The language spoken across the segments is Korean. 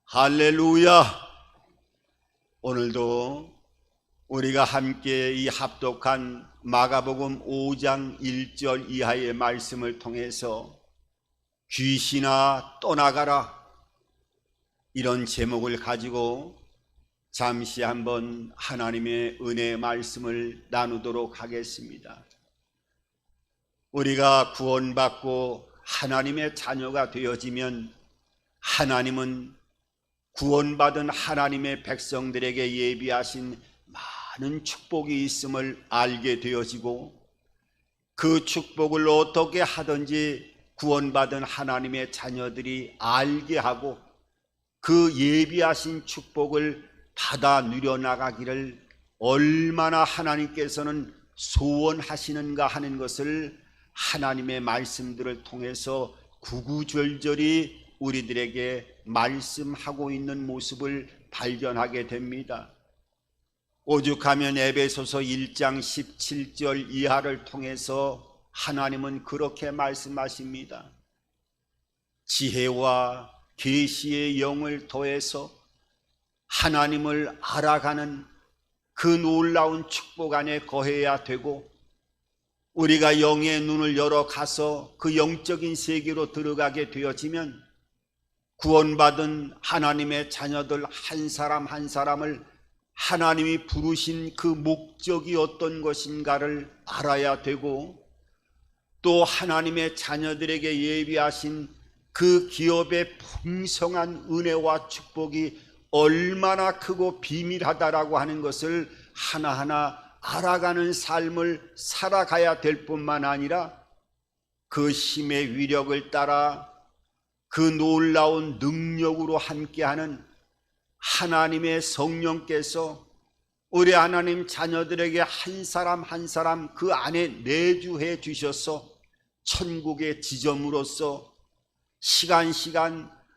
할렐루야! 오늘도 우리가 함께 이 합독한 마가복음 5장 1절 이하의 말씀을 통해서 귀신아 떠나가라, 이런 제목을 가지고 잠시 한번 하나님의 은혜의 말씀을 나누도록 하겠습니다. 우리가 구원받고 하나님의 자녀가 되어지면 하나님은 구원받은 하나님의 백성들에게 예비하신 많은 축복이 있음을 알게 되어지고, 그 축복을 어떻게 하든지 구원받은 하나님의 자녀들이 알게 하고 그 예비하신 축복을 받아 누려나가기를 얼마나 하나님께서는 소원하시는가 하는 것을 하나님의 말씀들을 통해서 구구절절히 우리들에게 말씀하고 있는 모습을 발견하게 됩니다. 오죽하면 에베소서 1장 17절 이하를 통해서 하나님은 그렇게 말씀하십니다. 지혜와 계시의 영을 더해서 하나님을 알아가는 그 놀라운 축복 안에 거해야 되고, 우리가 영의 눈을 열어가서 그 영적인 세계로 들어가게 되어지면 구원받은 하나님의 자녀들 한 사람 한 사람을 하나님이 부르신 그 목적이 어떤 것인가를 알아야 되고, 또 하나님의 자녀들에게 예비하신 그 기업의 풍성한 은혜와 축복이 얼마나 크고 비밀하다라고 하는 것을 하나하나 알아가는 삶을 살아가야 될 뿐만 아니라, 그 힘의 위력을 따라 그 놀라운 능력으로 함께하는 하나님의 성령께서 우리 하나님 자녀들에게 한 사람 한 사람 그 안에 내주해 주셔서 천국의 지점으로서 시간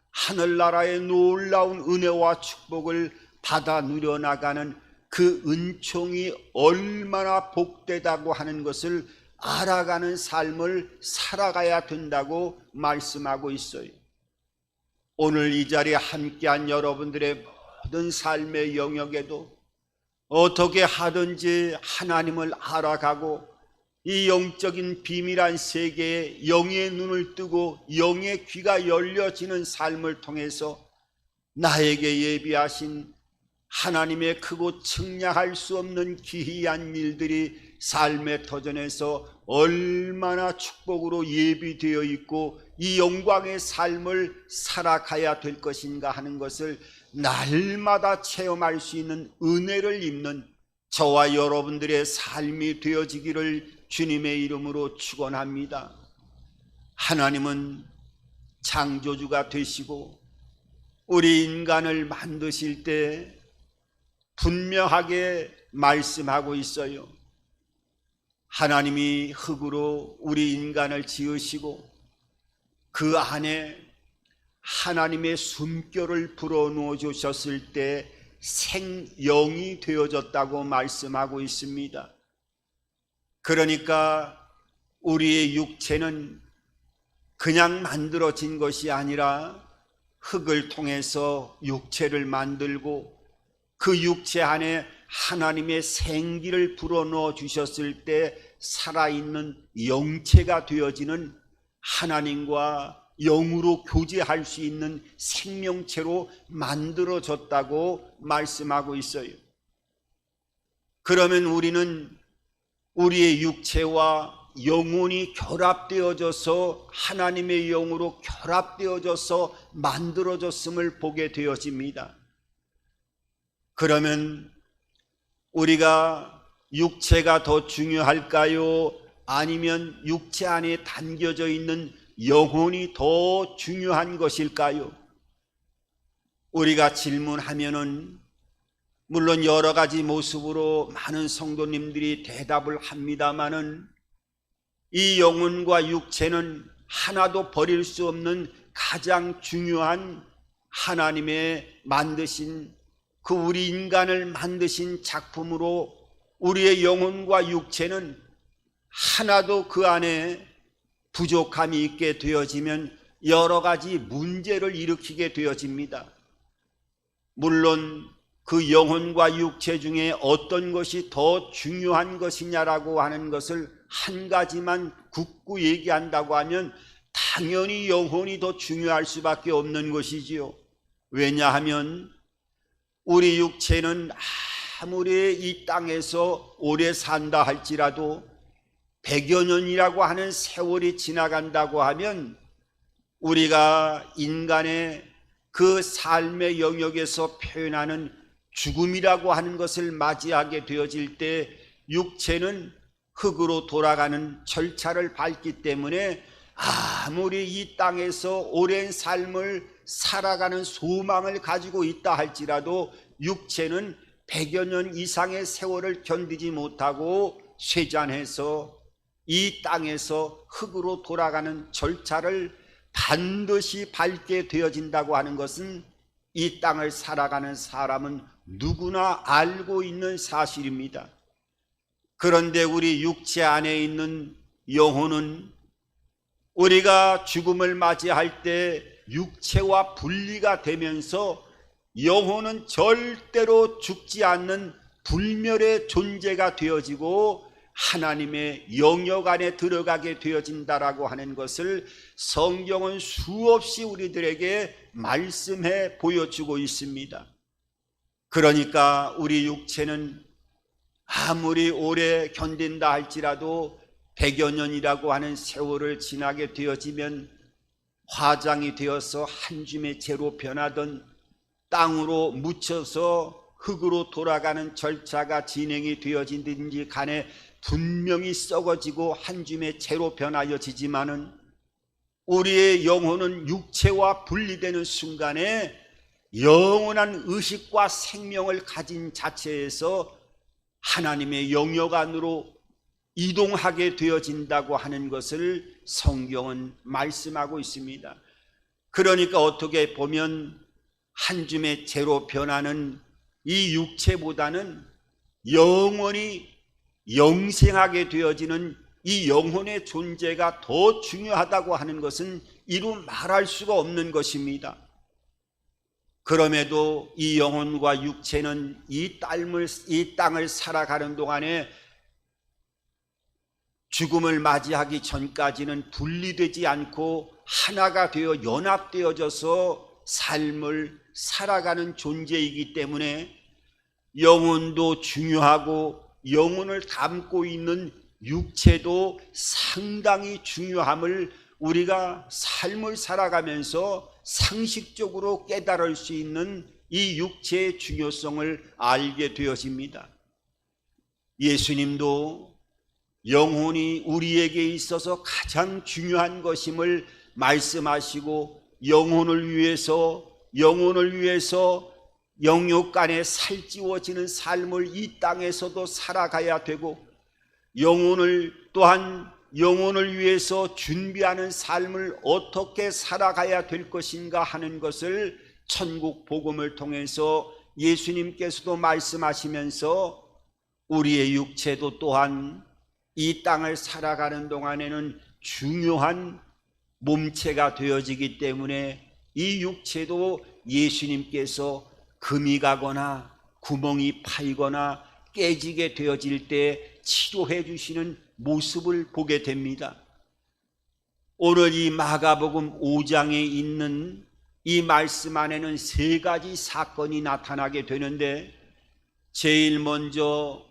하늘나라의 놀라운 은혜와 축복을 받아 누려나가는 그 은총이 얼마나 복되다고 하는 것을 알아가는 삶을 살아가야 된다고 말씀하고 있어요. 오늘 이 자리에 함께한 여러분들의 모든 삶의 영역에도 어떻게 하든지 하나님을 알아가고 이 영적인 비밀한 세계에 영의 눈을 뜨고 영의 귀가 열려지는 삶을 통해서 나에게 예비하신 하나님의 크고 측량할 수 없는 기이한 일들이 삶의 터전에서 얼마나 축복으로 예비되어 있고 이 영광의 삶을 살아가야 될 것인가 하는 것을 날마다 체험할 수 있는 은혜를 입는 저와 여러분들의 삶이 되어지기를 주님의 이름으로 축원합니다. 하나님은 창조주가 되시고 우리 인간을 만드실 때 분명하게 말씀하고 있어요. 하나님이 흙으로 우리 인간을 지으시고 그 안에 하나님의 숨결을 불어넣어 주셨을 때 생영이 되어졌다고 말씀하고 있습니다. 그러니까 우리의 육체는 그냥 만들어진 것이 아니라 흙을 통해서 육체를 만들고 그 육체 안에 하나님의 생기를 불어넣어 주셨을 때 살아있는 영체가 되어지는, 하나님과 영으로 교제할 수 있는 생명체로 만들어졌다고 말씀하고 있어요. 그러면 우리는 우리의 육체와 영혼이 결합되어져서 하나님의 영으로 결합되어져서 만들어졌음을 보게 되어집니다. 그러면 우리가 육체가 더 중요할까요? 아니면 육체 안에 담겨져 있는 영혼이 더 중요한 것일까요? 우리가 질문하면은 물론 여러 가지 모습으로 많은 성도님들이 대답을 합니다마는 이 영혼과 육체는 하나도 버릴 수 없는 가장 중요한 하나님의 만드신 그 우리 인간을 만드신 작품으로 우리의 영혼과 육체는 하나도 그 안에 부족함이 있게 되어지면 여러 가지 문제를 일으키게 되어집니다. 물론 그 영혼과 육체 중에 어떤 것이 더 중요한 것이냐라고 하는 것을 한 가지만 굳고 얘기한다고 하면 당연히 영혼이 더 중요할 수밖에 없는 것이지요. 왜냐하면 우리 육체는 아무리 이 땅에서 오래 산다 할지라도 100여 년이라고 하는 세월이 지나간다고 하면 우리가 인간의 그 삶의 영역에서 표현하는 죽음이라고 하는 것을 맞이하게 되어질 때 육체는 흙으로 돌아가는 절차를 밟기 때문에 아무리 이 땅에서 오랜 삶을 살아가는 소망을 가지고 있다 할지라도 육체는 100여 년 이상의 세월을 견디지 못하고 쇠잔해서 이 땅에서 흙으로 돌아가는 절차를 반드시 밟게 되어진다고 하는 것은 이 땅을 살아가는 사람은 누구나 알고 있는 사실입니다. 그런데 우리 육체 안에 있는 영혼은 우리가 죽음을 맞이할 때 육체와 분리가 되면서 영혼은 절대로 죽지 않는 불멸의 존재가 되어지고 하나님의 영역 안에 들어가게 되어진다라고 하는 것을 성경은 수없이 우리들에게 말씀해 보여주고 있습니다. 그러니까 우리 육체는 아무리 오래 견딘다 할지라도 100여 년이라고 하는 세월을 지나게 되어지면 화장이 되어서 한 줌의 재로 변하던 땅으로 묻혀서 흙으로 돌아가는 절차가 진행이 되어지든지 간에 분명히 썩어지고 한 줌의 재로 변하여지지만은 우리의 영혼은 육체와 분리되는 순간에 영원한 의식과 생명을 가진 자체에서 하나님의 영역 안으로 이동하게 되어진다고 하는 것을 성경은 말씀하고 있습니다. 그러니까 어떻게 보면 한 줌의 재로 변하는 이 육체보다는 영원히 영생하게 되어지는 이 영혼의 존재가 더 중요하다고 하는 것은 이루 말할 수가 없는 것입니다. 그럼에도 이 영혼과 육체는 이 땅을 살아가는 동안에 죽음을 맞이하기 전까지는 분리되지 않고 하나가 되어 연합되어져서 삶을 살아가는 존재이기 때문에 영혼도 중요하고 영혼을 담고 있는 육체도 상당히 중요함을 우리가 삶을 살아가면서 상식적으로 깨달을 수 있는 이 육체의 중요성을 알게 되어집니다. 예수님도 영혼이 우리에게 있어서 가장 중요한 것임을 말씀하시고 영혼을 위해서 영육 간에 살찌워지는 삶을 이 땅에서도 살아가야 되고 영혼을 위해서 준비하는 삶을 어떻게 살아가야 될 것인가 하는 것을 천국 복음을 통해서 예수님께서도 말씀하시면서 우리의 육체도 또한 이 땅을 살아가는 동안에는 중요한 몸체가 되어지기 때문에 이 육체도 예수님께서 금이 가거나 구멍이 파이거나 깨지게 되어질 때 치료해 주시는 모습을 보게 됩니다. 오늘 이 마가복음 5장에 있는 이 말씀 안에는 세 가지 사건이 나타나게 되는데 제일 먼저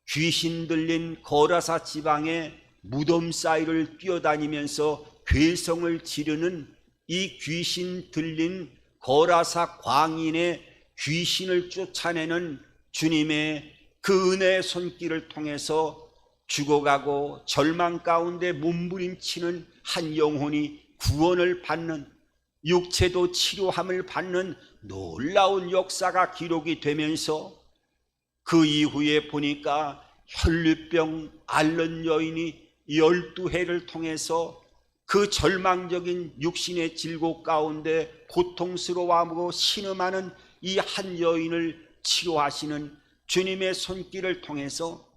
귀신 들린 거라사 지방의 무덤 사이를 뛰어다니면서 괴성을 지르는 이 귀신 들린 거라사 광인의 귀신을 쫓아내는 주님의 그 은혜의 손길을 통해서 죽어가고 절망 가운데 몸부림치는 한 영혼이 구원을 받는, 육체도 치료함을 받는 놀라운 역사가 기록이 되면서 그 이후에 보니까 혈류병 앓는 여인이 12해를 통해서 그 절망적인 육신의 질곡 가운데 고통스러워하고 신음하는 이 한 여인을 치료하시는 주님의 손길을 통해서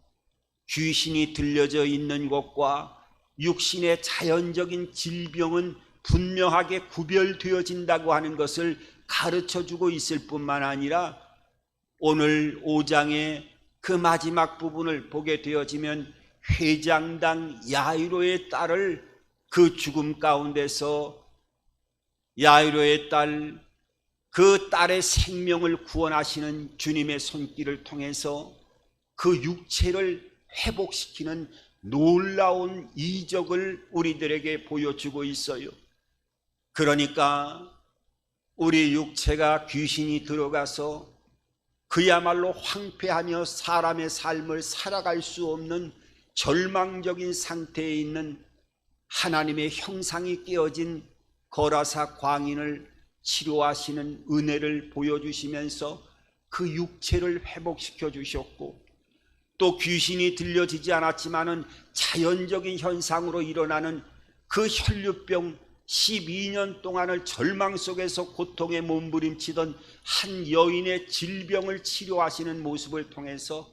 귀신이 들려져 있는 것과 육신의 자연적인 질병은 분명하게 구별되어진다고 하는 것을 가르쳐주고 있을 뿐만 아니라 오늘 5장의 그 마지막 부분을 보게 되어지면 회장당 야이로의 딸을 그 죽음 가운데서 야이로의 딸, 그 딸의 생명을 구원하시는 주님의 손길을 통해서 그 육체를 회복시키는 놀라운 이적을 우리들에게 보여주고 있어요. 그러니까 우리 육체가 귀신이 들어가서 그야말로 황폐하며 사람의 삶을 살아갈 수 없는 절망적인 상태에 있는 하나님의 형상이 깨어진 거라사 광인을 치료하시는 은혜를 보여주시면서 그 육체를 회복시켜 주셨고, 또 귀신이 들려지지 않았지만은 자연적인 현상으로 일어나는 그 혈류병 12년 동안을 절망 속에서 고통에 몸부림치던 한 여인의 질병을 치료하시는 모습을 통해서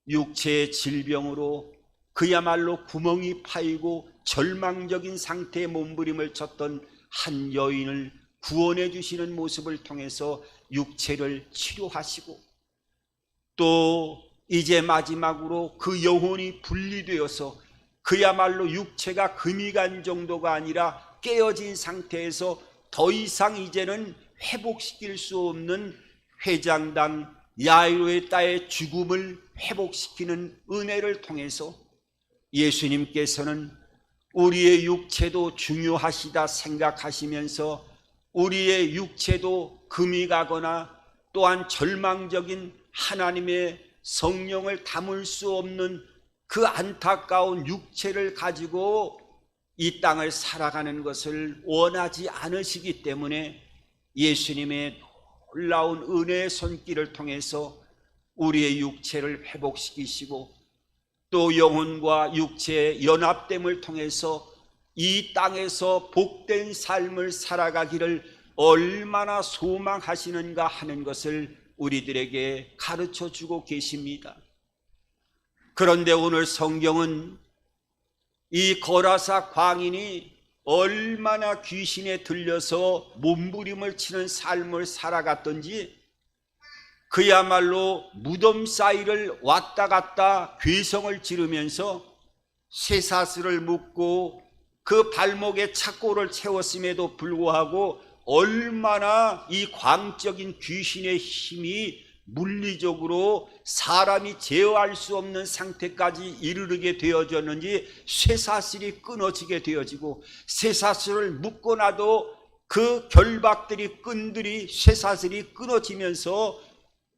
육체의 질병으로 그야말로 구멍이 파이고 절망적인 상태의 몸부림을 쳤던 한 여인을 구원해 주시는 모습을 통해서 육체를 치료하시고, 또 이제 마지막으로 그 영혼이 분리되어서 그야말로 육체가 금이 간 정도가 아니라 깨어진 상태에서 더 이상 이제는 회복시킬 수 없는 회장당 야이로의 딸의 죽음을 회복시키는 은혜를 통해서 예수님께서는 우리의 육체도 중요하시다 생각하시면서 우리의 육체도 금이 가거나 또한 절망적인 하나님의 성령을 담을 수 없는 그 안타까운 육체를 가지고 이 땅을 살아가는 것을 원하지 않으시기 때문에 예수님의 놀라운 은혜의 손길을 통해서 우리의 육체를 회복시키시고, 또 영혼과 육체의 연합됨을 통해서 이 땅에서 복된 삶을 살아가기를 얼마나 소망하시는가 하는 것을 우리들에게 가르쳐 주고 계십니다. 그런데 오늘 성경은 이 거라사 광인이 얼마나 귀신에 들려서 몸부림을 치는 삶을 살아갔던지, 그야말로 무덤 사이를 왔다 갔다 괴성을 지르면서 쇠사슬을 묶고 그 발목에 착고를 채웠음에도 불구하고 얼마나 이 광적인 귀신의 힘이 물리적으로 사람이 제어할 수 없는 상태까지 이르게 되어졌는지 쇠사슬이 끊어지게 되어지고, 쇠사슬을 묶고 나도 그 결박들이 끈들이 쇠사슬이 끊어지면서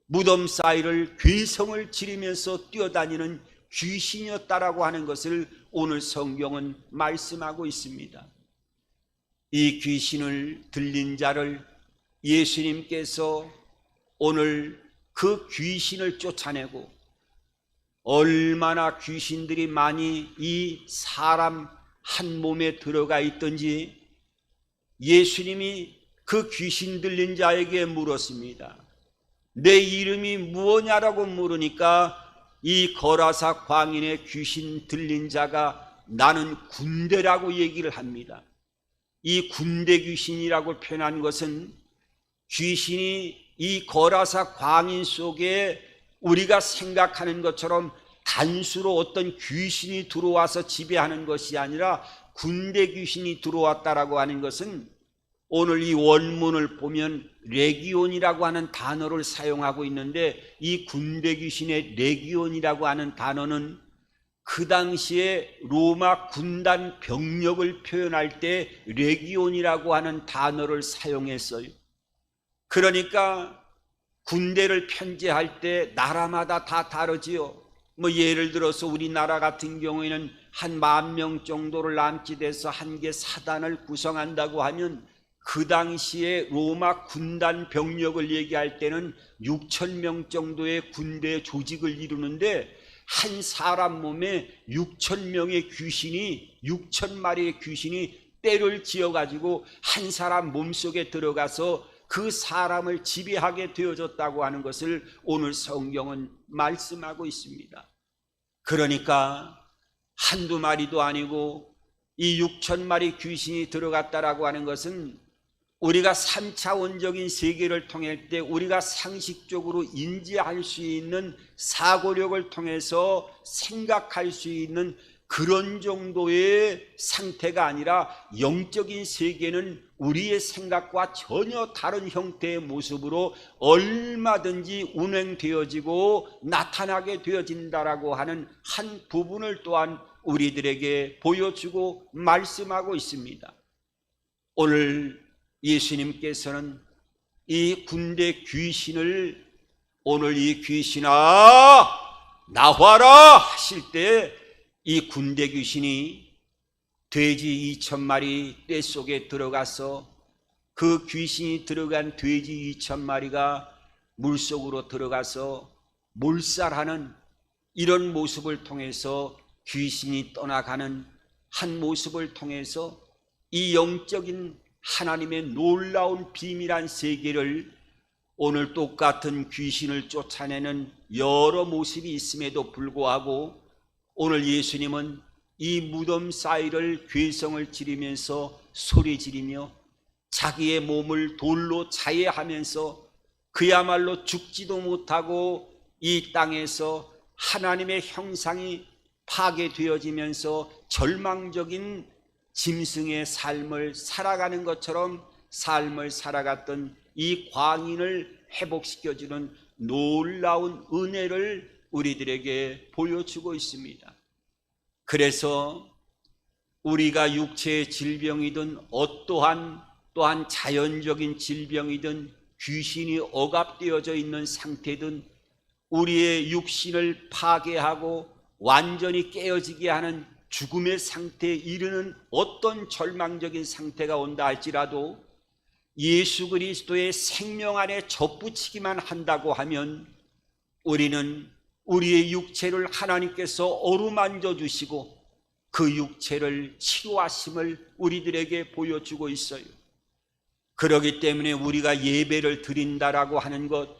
무덤 사이를 괴성을 지르면서 뛰어다니는 귀신이었다라고 하는 것을 오늘 성경은 말씀하고 있습니다. 이 귀신을 들린 자를 예수님께서 오늘 그 귀신을 쫓아내고, 얼마나 귀신들이 많이 이 사람 한 몸에 들어가 있던지 예수님이 그 귀신 들린 자에게 물었습니다. 내 이름이 무엇냐라고 물으니까 이 거라사 광인의 귀신 들린 자가 나는 군대라고 얘기를 합니다. 이 군대 귀신이라고 표현한 것은 귀신이 이 거라사 광인 속에 우리가 생각하는 것처럼 단수로 어떤 귀신이 들어와서 지배하는 것이 아니라 군대 귀신이 들어왔다라고 하는 것은 오늘 이 원문을 보면 레기온이라고 하는 단어를 사용하고 있는데, 이 군대 귀신의 레기온이라고 하는 단어는 그 당시에 로마 군단 병력을 표현할 때 레기온이라고 하는 단어를 사용했어요. 그러니까 군대를 편제할 때 나라마다 다 다르지요. 예를 들어서 우리나라 같은 경우에는 한 10,000명 정도를 남짓해서 한 개 사단을 구성한다고 하면 그 당시에 로마 군단 병력을 얘기할 때는 6,000명 정도의 군대 조직을 이루는데, 한 사람 몸에 6,000명의 귀신이 6,000마리의 귀신이 떼를 지어가지고 한 사람 몸속에 들어가서 그 사람을 지배하게 되어졌다고 하는 것을 오늘 성경은 말씀하고 있습니다. 그러니까 한두 마리도 아니고 이 6천 마리 귀신이 들어갔다라고 하는 것은 우리가 3차원적인 세계를 통할 때 우리가 상식적으로 인지할 수 있는 사고력을 통해서 생각할 수 있는 그런 정도의 상태가 아니라 영적인 세계는 우리의 생각과 전혀 다른 형태의 모습으로 얼마든지 운행되어지고 나타나게 되어진다라고 하는 한 부분을 또한 우리들에게 보여주고 말씀하고 있습니다. 오늘 예수님께서는 이 군대 귀신을 오늘 이 귀신아 나와라 하실 때 이 군대 귀신이 돼지 2,000마리 떼 속에 들어가서 그 귀신이 들어간 돼지 2,000마리가 물속으로 들어가서 몰살하는 이런 모습을 통해서 귀신이 떠나가는 한 모습을 통해서 이 영적인 하나님의 놀라운 비밀한 세계를 오늘 똑같은 귀신을 쫓아내는 여러 모습이 있음에도 불구하고 오늘 예수님은 이 무덤 사이를 괴성을 지르면서 소리 지르며 자기의 몸을 돌로 자해하면서 그야말로 죽지도 못하고 이 땅에서 하나님의 형상이 파괴되어지면서 절망적인 짐승의 삶을 살아가는 것처럼 삶을 살아갔던 이 광인을 회복시켜주는 놀라운 은혜를 우리들에게 보여주고 있습니다. 그래서 우리가 육체의 질병이든 어떠한 또한 자연적인 질병이든 귀신이 억압되어져 있는 상태든 우리의 육신을 파괴하고 완전히 깨어지게 하는 죽음의 상태에 이르는 어떤 절망적인 상태가 온다 할지라도 예수 그리스도의 생명 안에 접붙이기만 한다고 하면 우리는 우리의 육체를 하나님께서 어루만져 주시고 그 육체를 치유하심을 우리들에게 보여주고 있어요. 그렇기 때문에 우리가 예배를 드린다라고 하는 것,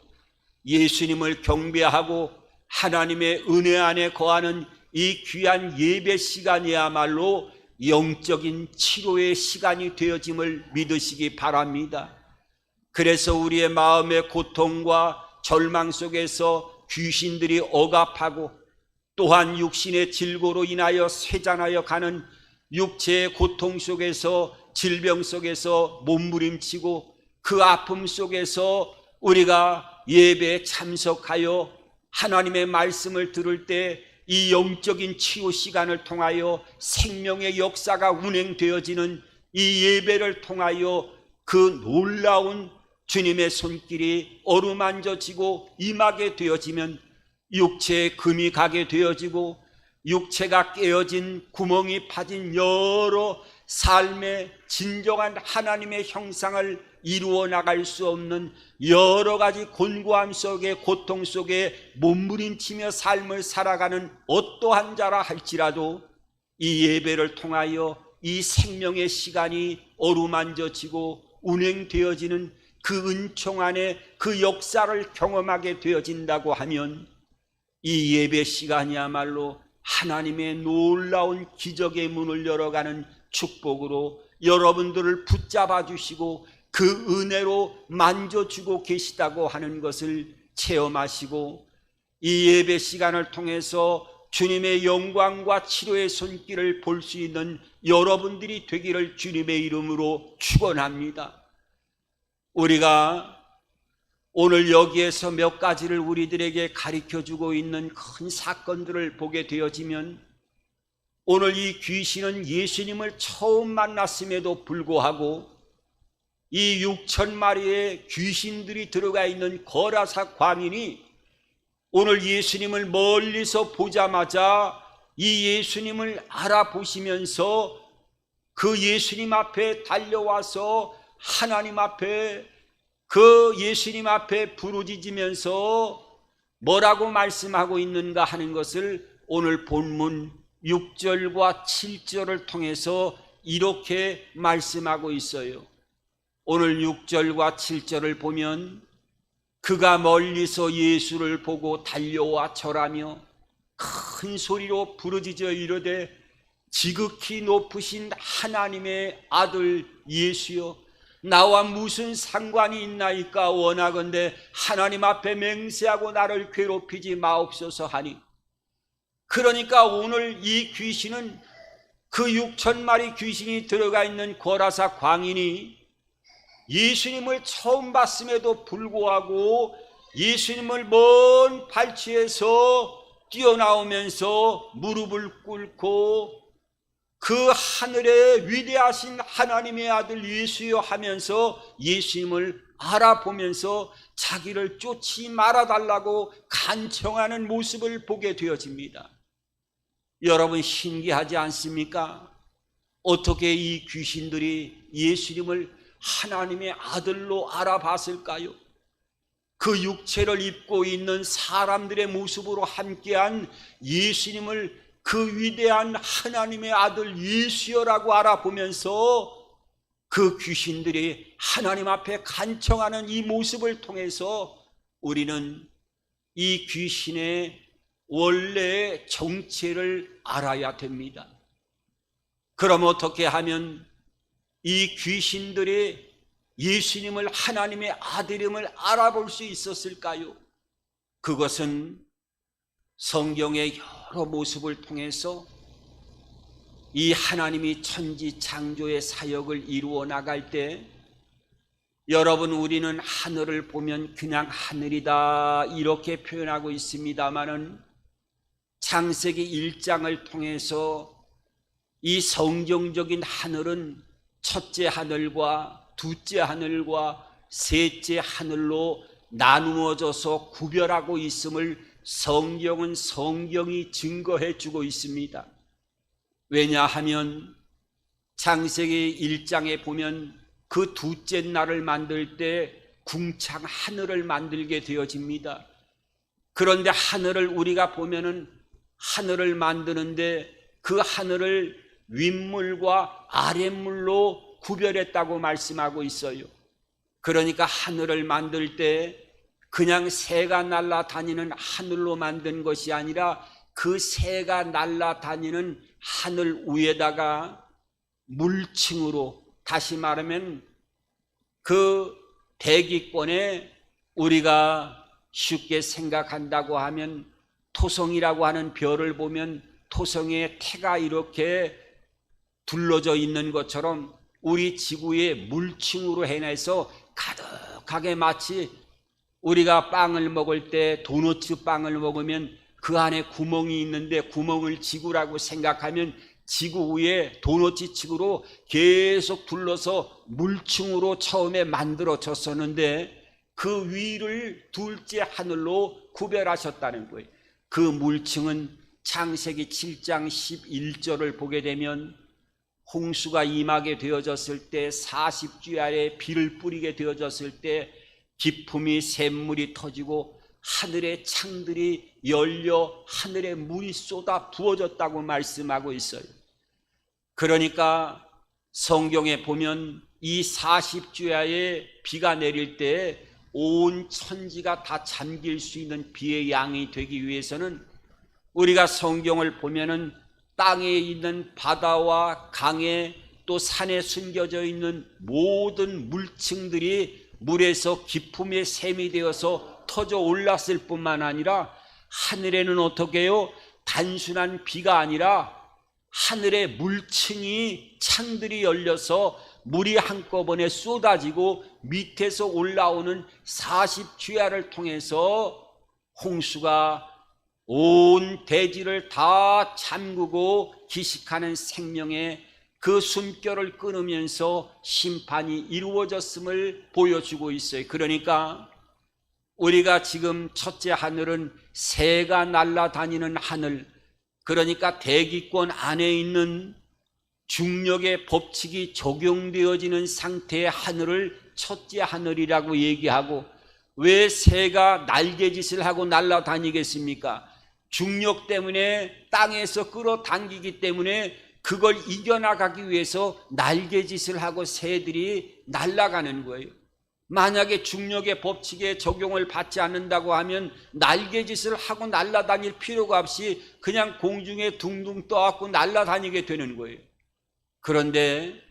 예수님을 경배하고 하나님의 은혜 안에 거하는 이 귀한 예배 시간이야말로 영적인 치료의 시간이 되어짐을 믿으시기 바랍니다. 그래서 우리의 마음의 고통과 절망 속에서 귀신들이 억압하고 또한 육신의 질고로 인하여 쇠잔하여 가는 육체의 고통 속에서 질병 속에서 몸부림치고 그 아픔 속에서 우리가 예배에 참석하여 하나님의 말씀을 들을 때 이 영적인 치유 시간을 통하여 생명의 역사가 운행되어지는 이 예배를 통하여 그 놀라운 주님의 손길이 어루만져지고 임하게 되어지면 육체에 금이 가게 되어지고 육체가 깨어진 구멍이 파진 여러 삶의 진정한 하나님의 형상을 이루어 나갈 수 없는 여러 가지 곤고함 속에 고통 속에 몸부림치며 삶을 살아가는 어떠한 자라 할지라도 이 예배를 통하여 이 생명의 시간이 어루만져지고 운행되어지는 그 은총 안에 그 역사를 경험하게 되어진다고 하면 이 예배 시간이야말로 하나님의 놀라운 기적의 문을 열어가는 축복으로 여러분들을 붙잡아 주시고 그 은혜로 만져주고 계시다고 하는 것을 체험하시고 이 예배 시간을 통해서 주님의 영광과 치료의 손길을 볼 수 있는 여러분들이 되기를 주님의 이름으로 축원합니다. 우리가 오늘 여기에서 몇 가지를 우리들에게 가르쳐주고 있는 큰 사건들을 보게 되어지면 오늘 이 귀신은 예수님을 처음 만났음에도 불구하고 이 6,000마리의 귀신들이 들어가 있는 거라사 광인이 오늘 예수님을 멀리서 보자마자 이 예수님을 알아보시면서 그 예수님 앞에 달려와서 하나님 앞에 그 예수님 앞에 부르짖으면서 뭐라고 말씀하고 있는가 하는 것을 오늘 본문 6절과 7절을 통해서 이렇게 말씀하고 있어요. 오늘 6절과 7절을 보면 그가 멀리서 예수를 보고 달려와 절하며 큰 소리로 부르짖어 이르되 지극히 높으신 하나님의 아들 예수여, 나와 무슨 상관이 있나이까? 원하건대 하나님 앞에 맹세하고 나를 괴롭히지 마옵소서 하니, 그러니까 오늘 이 귀신은 그 6,000마리 귀신이 들어가 있는 고라사 광인이 예수님을 처음 봤음에도 불구하고 예수님을 먼 발치에서 뛰어나오면서 무릎을 꿇고 그 하늘에 위대하신 하나님의 아들 예수여 하면서 예수님을 알아보면서 자기를 쫓지 말아달라고 간청하는 모습을 보게 되어집니다. 여러분, 신기하지 않습니까? 어떻게 이 귀신들이 예수님을 하나님의 아들로 알아봤을까요? 그 육체를 입고 있는 사람들의 모습으로 함께한 예수님을 그 위대한 하나님의 아들 예수여라고 알아보면서 그 귀신들이 하나님 앞에 간청하는 이 모습을 통해서 우리는 이 귀신의 원래의 정체를 알아야 됩니다. 그럼 어떻게 하면 이 귀신들이 예수님을 하나님의 아들임을 알아볼 수 있었을까요? 그것은 성경의 여러 모습을 통해서 이 하나님이 천지 창조의 사역을 이루어 나갈 때, 여러분, 우리는 하늘을 보면 그냥 하늘이다 이렇게 표현하고 있습니다마는 창세기 1장을 통해서 이 성경적인 하늘은 첫째 하늘과 둘째 하늘과 셋째 하늘로 나누어져서 구별하고 있음을 성경은 성경이 증거해 주고 있습니다. 왜냐하면 창세기 1장에 보면 그 둘째 날을 만들 때 궁창 하늘을 만들게 되어집니다. 그런데 하늘을 우리가 보면은 하늘을 만드는데 그 하늘을 윗물과 아랫물로 구별했다고 말씀하고 있어요. 그러니까 하늘을 만들 때 그냥 새가 날아다니는 하늘로 만든 것이 아니라 그 새가 날아다니는 하늘 위에다가 물층으로, 다시 말하면 그 대기권에 우리가 쉽게 생각한다고 하면 토성이라고 하는 별을 보면 토성에 태가 이렇게 둘러져 있는 것처럼 우리 지구의 물층으로 해내서 가득하게, 마치 우리가 빵을 먹을 때 도너츠 빵을 먹으면 그 안에 구멍이 있는데 구멍을 지구라고 생각하면 지구 위에 도너츠 층으로 계속 둘러서 물층으로 처음에 만들어졌었는데 그 위를 둘째 하늘로 구별하셨다는 거예요. 그 물층은 창세기 7장 11절을 보게 되면 홍수가 임하게 되어졌을 때 40주 아래 비를 뿌리게 되어졌을 때 기품이 샘물이 터지고 하늘의 창들이 열려 하늘에 물이 쏟아 부어졌다고 말씀하고 있어요. 그러니까 성경에 보면 이 40주야에 비가 내릴 때 온 천지가 다 잠길 수 있는 비의 양이 되기 위해서는 우리가 성경을 보면은 땅에 있는 바다와 강에 또 산에 숨겨져 있는 모든 물층들이 물에서 기품의 샘이 되어서 터져 올랐을 뿐만 아니라 하늘에는 어떻게 해요? 단순한 비가 아니라 하늘의 물층이 창들이 열려서 물이 한꺼번에 쏟아지고 밑에서 올라오는 40주야를 통해서 홍수가 온 대지를 다 잠그고 기식하는 생명의 그 숨결을 끊으면서 심판이 이루어졌음을 보여주고 있어요. 그러니까 우리가 지금 첫째 하늘은 새가 날아다니는 하늘, 그러니까 대기권 안에 있는 중력의 법칙이 적용되어지는 상태의 하늘을 첫째 하늘이라고 얘기하고, 왜 새가 날개짓을 하고 날아다니겠습니까? 중력 때문에 땅에서 끌어당기기 때문에 그걸 이겨나가기 위해서 날개짓을 하고 새들이 날아가는 거예요. 만약에 중력의 법칙에 적용을 받지 않는다고 하면 날개짓을 하고 날아다닐 필요가 없이 그냥 공중에 둥둥 떠갖고 날아다니게 되는 거예요. 그런데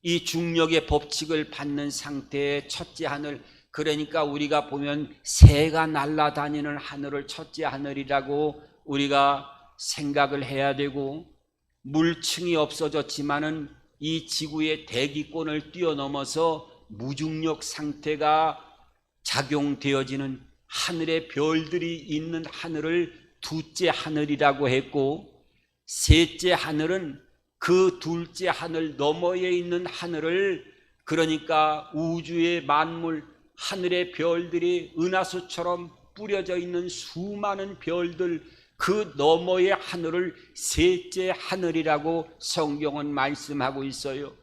이 중력의 법칙을 받는 상태의 첫째 하늘, 그러니까 우리가 보면 새가 날아다니는 하늘을 첫째 하늘이라고 우리가 생각을 해야 되고, 물층이 없어졌지만은 이 지구의 대기권을 뛰어넘어서 무중력 상태가 작용되어지는 하늘의 별들이 있는 하늘을 둘째 하늘이라고 했고, 셋째 하늘은 그 둘째 하늘 너머에 있는 하늘을, 그러니까 우주의 만물, 하늘의 별들이 은하수처럼 뿌려져 있는 수많은 별들, 그 너머의 하늘을 셋째 하늘이라고 성경은 말씀하고 있어요.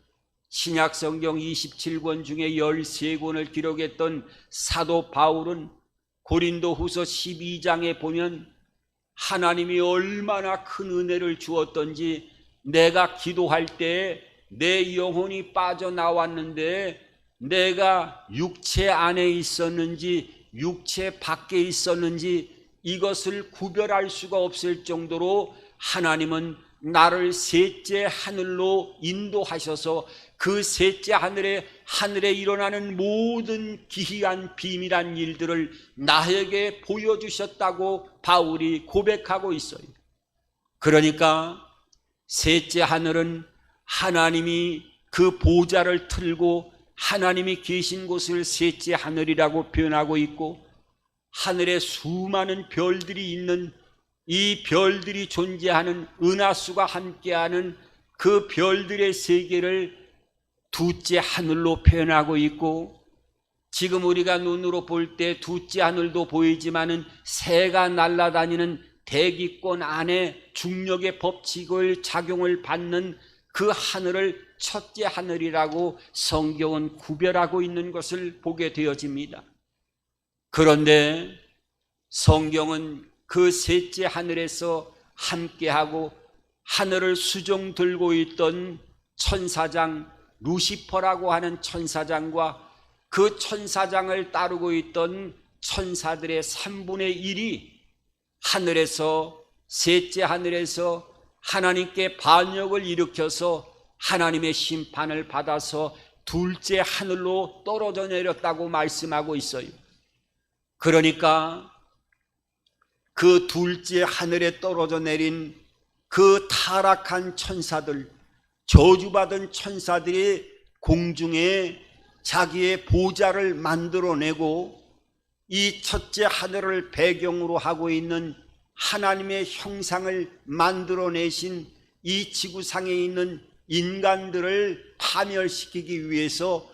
신약 성경 27권 중에 13권을 기록했던 사도 바울은 고린도 후서 12장에 보면 하나님이 얼마나 큰 은혜를 주었던지, 내가 기도할 때 내 영혼이 빠져나왔는데 내가 육체 안에 있었는지 육체 밖에 있었는지 이것을 구별할 수가 없을 정도로 하나님은 나를 셋째 하늘로 인도하셔서 그 셋째 하늘에 일어나는 모든 기이한 비밀한 일들을 나에게 보여주셨다고 바울이 고백하고 있어요. 그러니까 셋째 하늘은 하나님이 그 보좌를 틀고 하나님이 계신 곳을 셋째 하늘이라고 표현하고 있고, 하늘에 수많은 별들이 있는, 이 별들이 존재하는 은하수가 함께하는 그 별들의 세계를 둘째 하늘로 표현하고 있고, 지금 우리가 눈으로 볼 때 둘째 하늘도 보이지만은 새가 날아다니는 대기권 안에 중력의 법칙을 작용을 받는 그 하늘을 첫째 하늘이라고 성경은 구별하고 있는 것을 보게 되어집니다. 그런데 성경은 그 셋째 하늘에서 함께하고 하늘을 수종 들고 있던 천사장 루시퍼라고 하는 천사장과 그 천사장을 따르고 있던 천사들의 3분의 1이 하늘에서, 셋째 하늘에서 하나님께 반역을 일으켜서 하나님의 심판을 받아서 둘째 하늘로 떨어져 내렸다고 말씀하고 있어요. 그러니까 그 둘째 하늘에 떨어져 내린 그 타락한 천사들, 저주받은 천사들이 공중에 자기의 보좌를 만들어내고 이 첫째 하늘을 배경으로 하고 있는 하나님의 형상을 만들어내신 이 지구상에 있는 인간들을 파멸시키기 위해서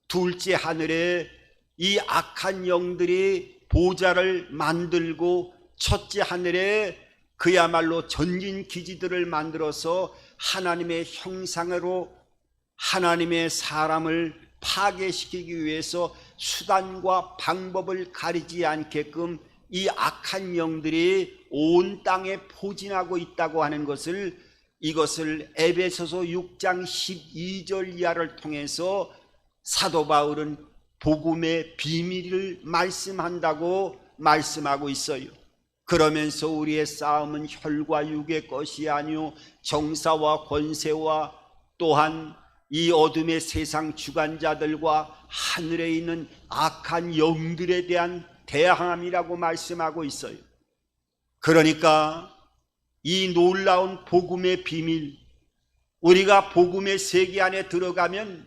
둘째 하늘에 이 악한 영들이 보좌를 만들고 첫째 하늘에 그야말로 전진기지들을 만들어서 하나님의 형상으로 하나님의 사람을 파괴시키기 위해서 수단과 방법을 가리지 않게끔 이 악한 영들이 온 땅에 포진하고 있다고 하는 것을, 이것을 에베소서 6장 12절 이하를 통해서 사도 바울은 복음의 비밀을 말씀한다고 말씀하고 있어요. 그러면서 우리의 싸움은 혈과 육의 것이 아니요 정사와 권세와 또한 이 어둠의 세상 주관자들과 하늘에 있는 악한 영들에 대한 대항함이라고 말씀하고 있어요. 그러니까 이 놀라운 복음의 비밀, 우리가 복음의 세계 안에 들어가면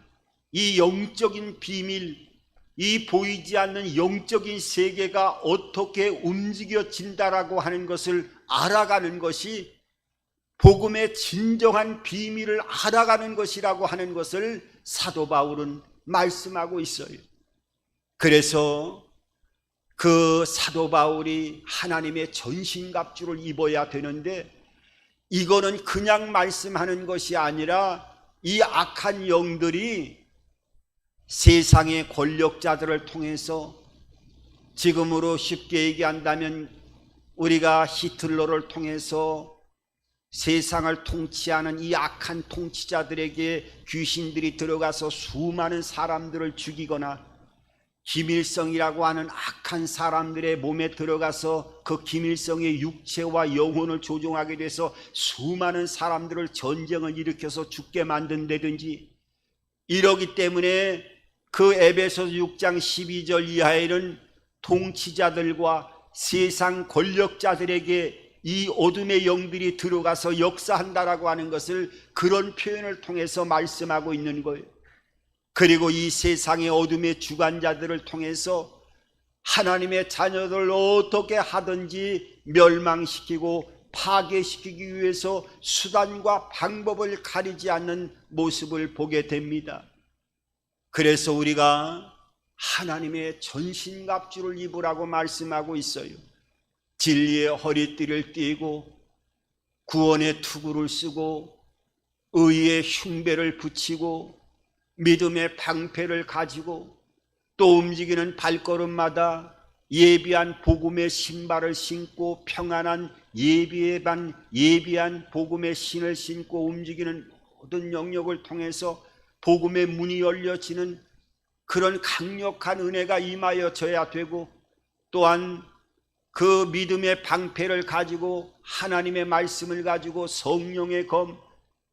이 영적인 비밀, 이 보이지 않는 영적인 세계가 어떻게 움직여진다라고 하는 것을 알아가는 것이 복음의 진정한 비밀을 알아가는 것이라고 하는 것을 사도 바울은 말씀하고 있어요. 그래서 그 사도 바울이 하나님의 전신갑주를 입어야 되는데, 이거는 그냥 말씀하는 것이 아니라 이 악한 영들이 세상의 권력자들을 통해서, 지금으로 쉽게 얘기한다면 우리가 히틀러를 통해서 세상을 통치하는 이 악한 통치자들에게 귀신들이 들어가서 수많은 사람들을 죽이거나, 김일성이라고 하는 악한 사람들의 몸에 들어가서 그 김일성의 육체와 영혼을 조종하게 돼서 수많은 사람들을 전쟁을 일으켜서 죽게 만든다든지, 이러기 때문에 그 에베소서 6장 12절 이하에는 통치자들과 세상 권력자들에게 이 어둠의 영들이 들어가서 역사한다라고 하는 것을 그런 표현을 통해서 말씀하고 있는 거예요. 그리고 이 세상의 어둠의 주관자들을 통해서 하나님의 자녀들을 어떻게 하든지 멸망시키고 파괴시키기 위해서 수단과 방법을 가리지 않는 모습을 보게 됩니다. 그래서 우리가 하나님의 전신갑주를 입으라고 말씀하고 있어요. 진리의 허리띠를 띠고 구원의 투구를 쓰고 의의 흉배를 붙이고 믿음의 방패를 가지고 또 움직이는 발걸음마다 예비한 복음의 신발을 신고 평안한 예비한 복음의 신을 신고 움직이는 모든 영역을 통해서 복음의 문이 열려지는 그런 강력한 은혜가 임하여져야 되고, 또한 그 믿음의 방패를 가지고 하나님의 말씀을 가지고 성령의 검,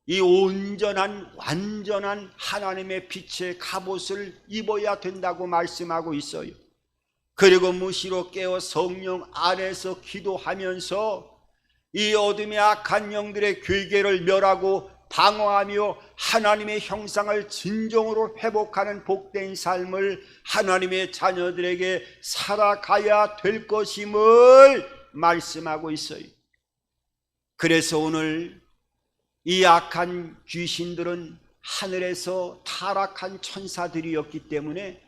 이 온전한 완전한 하나님의 빛의 갑옷을 입어야 된다고 말씀하고 있어요. 그리고 무시로 깨어 성령 안에서 기도하면서 이 어둠의 악한 영들의 괴계를 멸하고 방어하며 하나님의 형상을 진정으로 회복하는 복된 삶을 하나님의 자녀들에게 살아가야 될 것임을 말씀하고 있어요. 그래서 오늘 이 악한 귀신들은 하늘에서 타락한 천사들이었기 때문에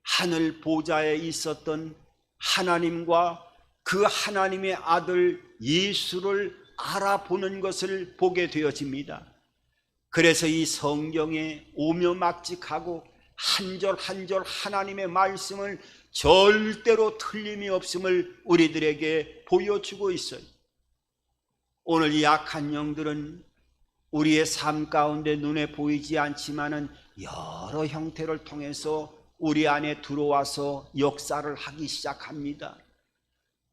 하늘 보좌에 있었던 하나님과 그 하나님의 아들 예수를 알아보는 것을 보게 되어집니다. 그래서 이 성경에 오묘막직하고 한 절 한 절 하나님의 말씀을 절대로 틀림이 없음을 우리들에게 보여주고 있어요. 오늘 이 악한 영들은 우리의 삶 가운데 눈에 보이지 않지만은 여러 형태를 통해서 우리 안에 들어와서 역사를 하기 시작합니다.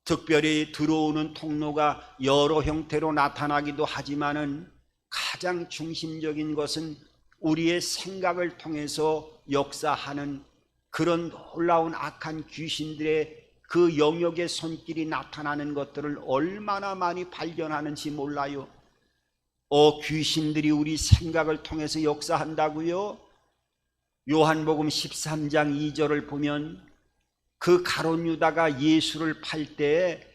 특별히 들어오는 통로가 여러 형태로 나타나기도 하지만은 가장 중심적인 것은 우리의 생각을 통해서 역사하는 그런 놀라운 악한 귀신들의 그 영역의 손길이 나타나는 것들을 얼마나 많이 발견하는지 몰라요. 귀신들이 우리 생각을 통해서 역사한다고요? 요한복음 13장 2절을 보면 그 가룟 유다가 예수를 팔 때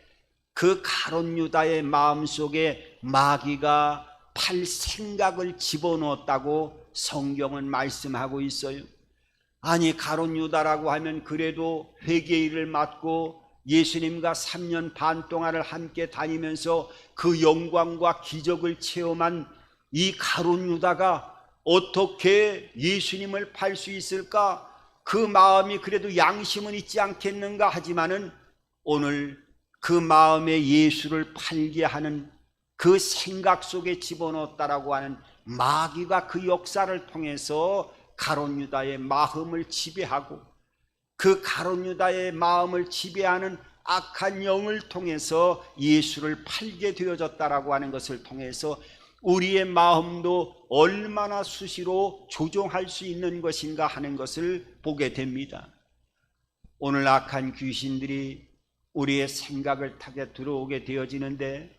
그 가룟 유다의 마음속에 마귀가 팔 생각을 집어넣었다고 성경은 말씀하고 있어요. 아니, 가룟 유다라고 하면 그래도 회개일을 맞고 예수님과 3년 반 동안을 함께 다니면서 그 영광과 기적을 체험한 이 가룟 유다가 어떻게 예수님을 팔 수 있을까? 그 마음이 그래도 양심은 있지 않겠는가 하지만은 오늘 그 마음에 예수를 팔게 하는 그 생각 속에 집어넣었다라고 하는 마귀가 그 역사를 통해서 가룟 유다의 마음을 지배하고 그 가룟 유다의 마음을 지배하는 악한 영을 통해서 예수를 팔게 되어졌다라고 하는 것을 통해서 우리의 마음도 얼마나 수시로 조종할 수 있는 것인가 하는 것을 보게 됩니다. 오늘 악한 귀신들이 우리의 생각을 타게 들어오게 되어지는데,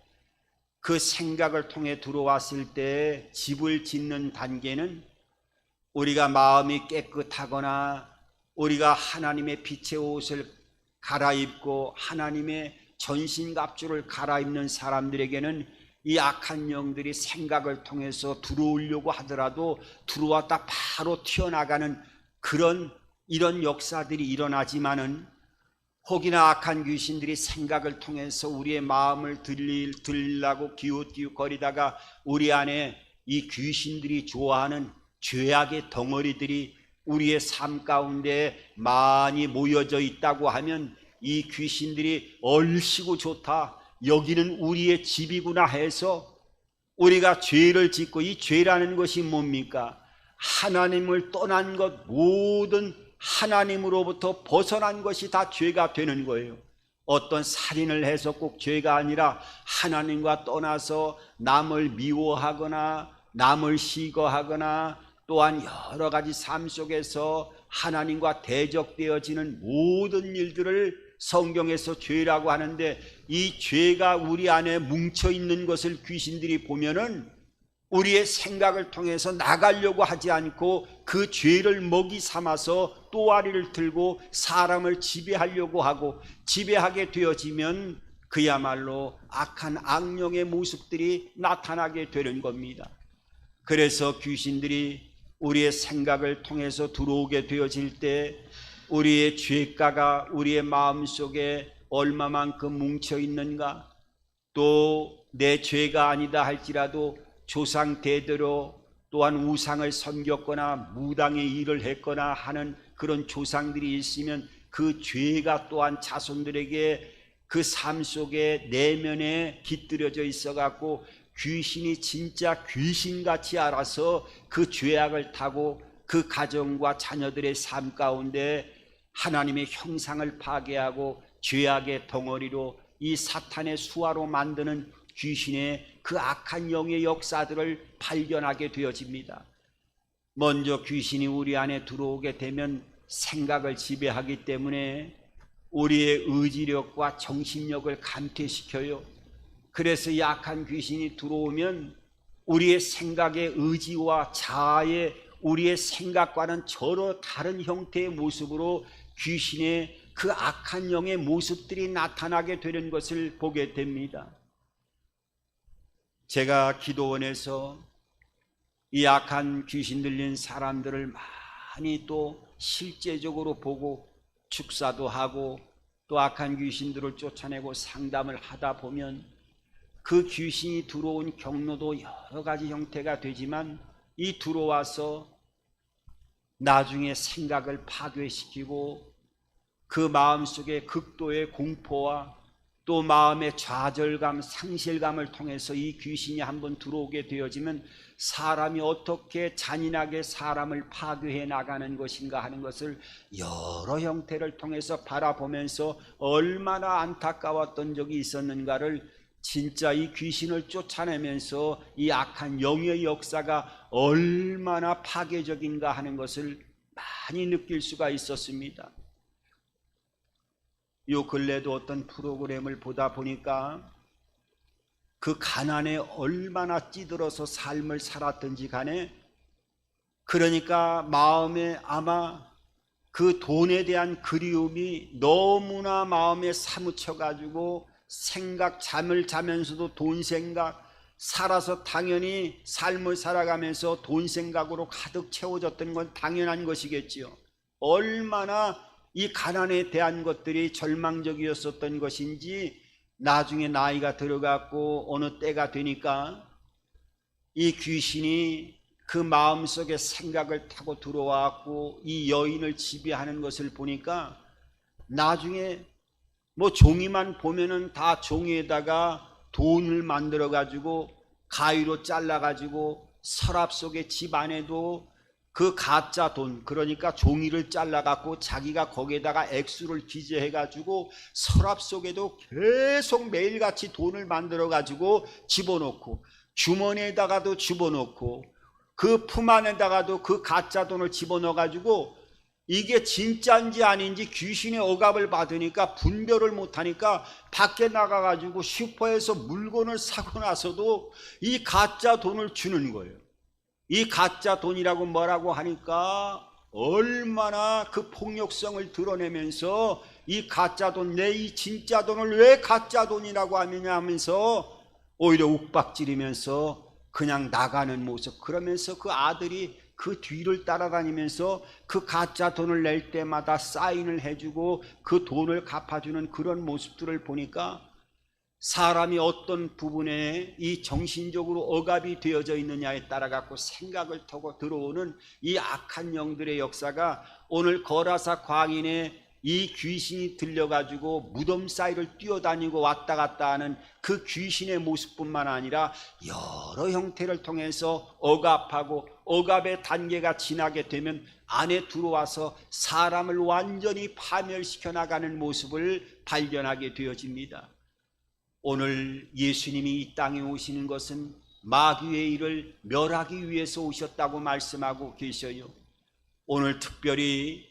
그 생각을 통해 들어왔을 때 집을 짓는 단계는 우리가 마음이 깨끗하거나 우리가 하나님의 빛의 옷을 갈아입고 하나님의 전신갑주를 갈아입는 사람들에게는 이 악한 영들이 생각을 통해서 들어오려고 하더라도 들어왔다 바로 튀어나가는 이런 역사들이 일어나지만은, 혹이나 악한 귀신들이 생각을 통해서 우리의 마음을 들리려고 기웃기웃거리다가 우리 안에 이 귀신들이 좋아하는 죄악의 덩어리들이 우리의 삶 가운데 많이 모여져 있다고 하면 이 귀신들이 얼씨구 좋다, 여기는 우리의 집이구나 해서 우리가 죄를 짓고, 이 죄라는 것이 뭡니까? 하나님을 떠난 것, 모든 하나님으로부터 벗어난 것이 다 죄가 되는 거예요. 어떤 살인을 해서 꼭 죄가 아니라 하나님과 떠나서 남을 미워하거나 남을 시거하거나 또한 여러 가지 삶 속에서 하나님과 대적되어지는 모든 일들을 성경에서 죄라고 하는데, 이 죄가 우리 안에 뭉쳐 있는 것을 귀신들이 보면은 우리의 생각을 통해서 나가려고 하지 않고 그 죄를 먹이 삼아서 또아리를 들고 사람을 지배하려고 하고, 지배하게 되어지면 그야말로 악한 악령의 모습들이 나타나게 되는 겁니다. 그래서 귀신들이 우리의 생각을 통해서 들어오게 되어질 때 우리의 죄가가 우리의 마음속에 얼마만큼 뭉쳐 있는가, 또 내 죄가 아니다 할지라도 조상 대대로 또한 우상을 섬겼거나 무당의 일을 했거나 하는 그런 조상들이 있으면 그 죄가 또한 자손들에게 그 삶 속에 내면에 깃들여져 있어 갖고 귀신이 진짜 귀신같이 알아서 그 죄악을 타고 그 가정과 자녀들의 삶 가운데 하나님의 형상을 파괴하고 죄악의 덩어리로 이 사탄의 수하로 만드는 귀신의 그 악한 영의 역사들을 발견하게 되어집니다. 먼저 귀신이 우리 안에 들어오게 되면 생각을 지배하기 때문에 우리의 의지력과 정신력을 감퇴시켜요. 그래서 약한 귀신이 들어오면 우리의 생각의 의지와 자아의 우리의 생각과는 전혀 다른 형태의 모습으로 귀신의 그 악한 영의 모습들이 나타나게 되는 것을 보게 됩니다. 제가 기도원에서 이 악한 귀신 들린 사람들을 많이 또 실제적으로 보고 축사도 하고 또 악한 귀신들을 쫓아내고 상담을 하다 보면 그 귀신이 들어온 경로도 여러 가지 형태가 되지만 이 들어와서 나중에 생각을 파괴시키고 그 마음속에 극도의 공포와 또 마음의 좌절감, 상실감을 통해서 이 귀신이 한번 들어오게 되어지면 사람이 어떻게 잔인하게 사람을 파괴해 나가는 것인가 하는 것을 여러 형태를 통해서 바라보면서 얼마나 안타까웠던 적이 있었는가를, 진짜 이 귀신을 쫓아내면서 이 악한 영의 역사가 얼마나 파괴적인가 하는 것을 많이 느낄 수가 있었습니다. 요 근래도 어떤 프로그램을 보다 보니까 그 가난에 얼마나 찌들어서 삶을 살았든지 간에, 그러니까 마음에 아마 그 돈에 대한 그리움이 너무나 마음에 사무쳐 가지고 잠을 자면서도 돈 생각, 살아서 당연히 삶을 살아가면서 돈 생각으로 가득 채워졌던 건 당연한 것이겠지요. 얼마나 이 가난에 대한 것들이 절망적이었었던 것인지 나중에 나이가 들어갔고 어느 때가 되니까 이 귀신이 그 마음속에 생각을 타고 들어왔고 이 여인을 지배하는 것을 보니까 나중에 뭐 종이만 보면은 다 종이에다가 돈을 만들어 가지고 가위로 잘라 가지고 서랍 속에 집 안에도 그 가짜 돈, 그러니까 종이를 잘라 갖고 자기가 거기에다가 액수를 기재해 가지고 서랍 속에도 계속 매일같이 돈을 만들어 가지고 집어넣고, 주머니에다가도 집어넣고, 그 품 안에다가도 그 가짜 돈을 집어넣어 가지고 이게 진짜인지 아닌지 귀신의 억압을 받으니까 분별을 못하니까 밖에 나가가지고 슈퍼에서 물건을 사고 나서도 이 가짜 돈을 주는 거예요. 이 가짜 돈이라고 뭐라고 하니까 얼마나 그 폭력성을 드러내면서 이 가짜 돈, 내 이 진짜 돈을 왜 가짜 돈이라고 하면서 오히려 욱박지르면서 그냥 나가는 모습. 그러면서 그 아들이 그 뒤를 따라다니면서 그 가짜 돈을 낼 때마다 사인을 해주고 그 돈을 갚아주는 그런 모습들을 보니까 사람이 어떤 부분에 이 정신적으로 억압이 되어져 있느냐에 따라 갖고 생각을 타고 들어오는 이 악한 영들의 역사가 오늘 거라사 광인에 이 귀신이 들려가지고 무덤 사이를 뛰어다니고 왔다 갔다 하는 그 귀신의 모습뿐만 아니라 여러 형태를 통해서 억압하고 억압의 단계가 지나게 되면 안에 들어와서 사람을 완전히 파멸시켜 나가는 모습을 발견하게 되어집니다. 오늘 예수님이 이 땅에 오시는 것은 마귀의 일을 멸하기 위해서 오셨다고 말씀하고 계셔요. 오늘 특별히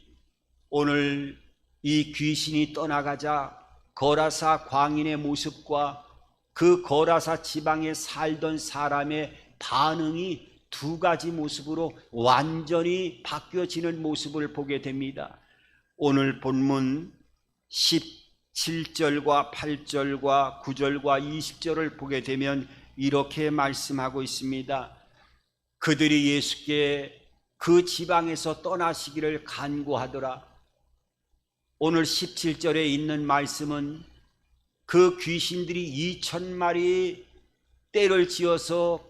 오늘 이 귀신이 떠나가자 거라사 광인의 모습과 그 거라사 지방에 살던 사람의 반응이 두 가지 모습으로 완전히 바뀌어지는 모습을 보게 됩니다. 오늘 본문 17절과 8절과 9절과 20절을 보게 되면 이렇게 말씀하고 있습니다. 그들이 예수께 그 지방에서 떠나시기를 간구하더라. 오늘 17절에 있는 말씀은 그 귀신들이 2,000마리 떼를 지어서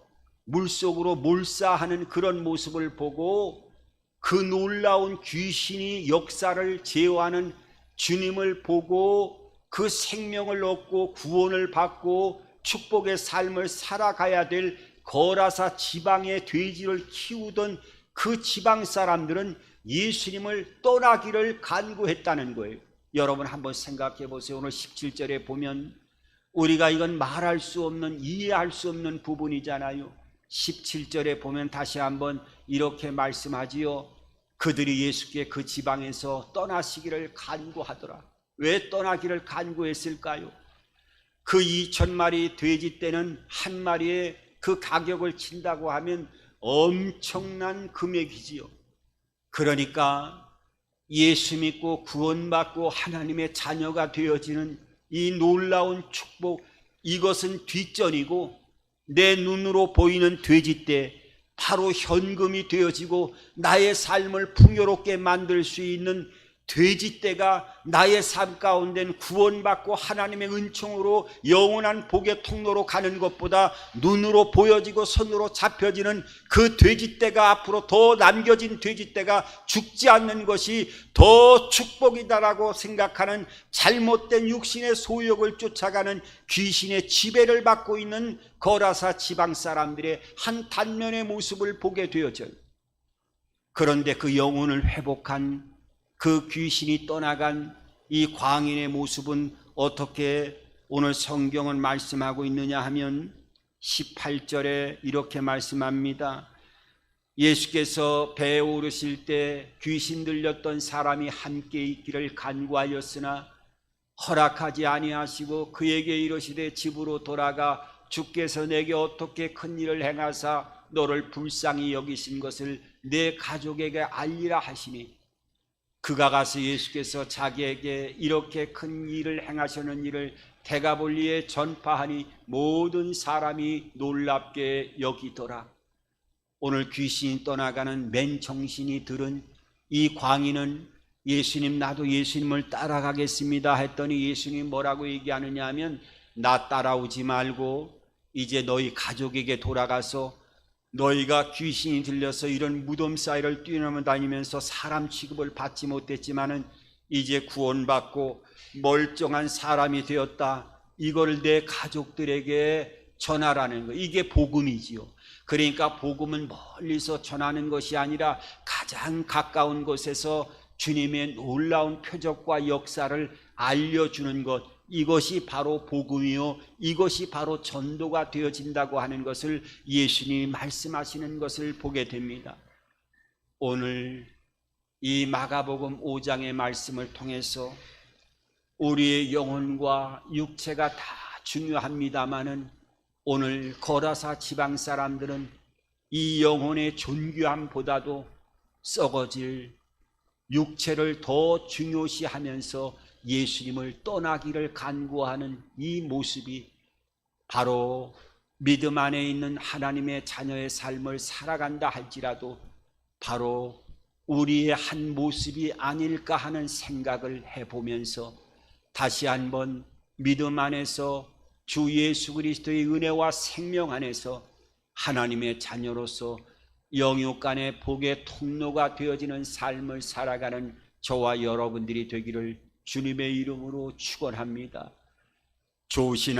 물속으로 몰사하는 그런 모습을 보고 그 놀라운 귀신이 역사를 제어하는 주님을 보고 그 생명을 얻고 구원을 받고 축복의 삶을 살아가야 될 거라사 지방의 돼지를 키우던 그 지방 사람들은 예수님을 떠나기를 간구했다는 거예요. 여러분 한번 생각해 보세요. 오늘 17절에 보면 우리가 이건 말할 수 없는, 이해할 수 없는 부분이잖아요. 17절에 보면 다시 한번 이렇게 말씀하지요. 그들이 예수께 그 지방에서 떠나시기를 간구하더라. 왜 떠나기를 간구했을까요? 그 2,000마리 돼지 떼는 한 마리에 그 가격을 친다고 하면 엄청난 금액이지요. 그러니까 예수 믿고 구원받고 하나님의 자녀가 되어지는 이 놀라운 축복, 이것은 뒷전이고 내 눈으로 보이는 돼지떼, 바로 현금이 되어지고 나의 삶을 풍요롭게 만들 수 있는 돼지떼가 나의 삶 가운데는 구원받고 하나님의 은총으로 영원한 복의 통로로 가는 것보다 눈으로 보여지고 손으로 잡혀지는 그 돼지떼가, 앞으로 더 남겨진 돼지떼가 죽지 않는 것이 더 축복이다라고 생각하는 잘못된 육신의 소욕을 쫓아가는 귀신의 지배를 받고 있는 거라사 지방 사람들의 한 단면의 모습을 보게 되어져요. 그런데 그 영혼을 회복한 그 귀신이 떠나간 이 광인의 모습은 어떻게 오늘 성경은 말씀하고 있느냐 하면 18절에 이렇게 말씀합니다. 예수께서 배에 오르실 때 귀신 들렸던 사람이 함께 있기를 간구하였으나 허락하지 아니하시고 그에게 이르시되 집으로 돌아가 주께서 내게 어떻게 큰 일을 행하사 너를 불쌍히 여기신 것을 내 가족에게 알리라 하시니, 그가 가서 예수께서 자기에게 이렇게 큰 일을 행하시는 일을 데가볼리에 전파하니 모든 사람이 놀랍게 여기더라. 오늘 귀신이 떠나가는 맨정신이 들은 이 광인은 예수님, 나도 예수님을 따라가겠습니다 했더니 예수님 뭐라고 얘기하느냐 하면, 나 따라오지 말고 이제 너희 가족에게 돌아가서 너희가 귀신이 들려서 이런 무덤 사이를 뛰어다니면서 사람 취급을 받지 못했지만은 이제 구원받고 멀쩡한 사람이 되었다, 이걸 내 가족들에게 전하라는 거. 이게 복음이지요. 그러니까 복음은 멀리서 전하는 것이 아니라 가장 가까운 곳에서 주님의 놀라운 표적과 역사를 알려주는 것, 이것이 바로 복음이요, 이것이 바로 전도가 되어진다고 하는 것을 예수님이 말씀하시는 것을 보게 됩니다. 오늘 이 마가복음 5장의 말씀을 통해서 우리의 영혼과 육체가 다 중요합니다마는 오늘 거라사 지방 사람들은 이 영혼의 존귀함보다도 썩어질 육체를 더 중요시하면서 예수님을 떠나기를 간구하는 이 모습이 바로 믿음 안에 있는 하나님의 자녀의 삶을 살아간다 할지라도 바로 우리의 한 모습이 아닐까 하는 생각을 해보면서 다시 한번 믿음 안에서 주 예수 그리스도의 은혜와 생명 안에서 하나님의 자녀로서 영육간의 복의 통로가 되어지는 삶을 살아가는 저와 여러분들이 되기를 주님의 이름으로 축원합니다. 좋으신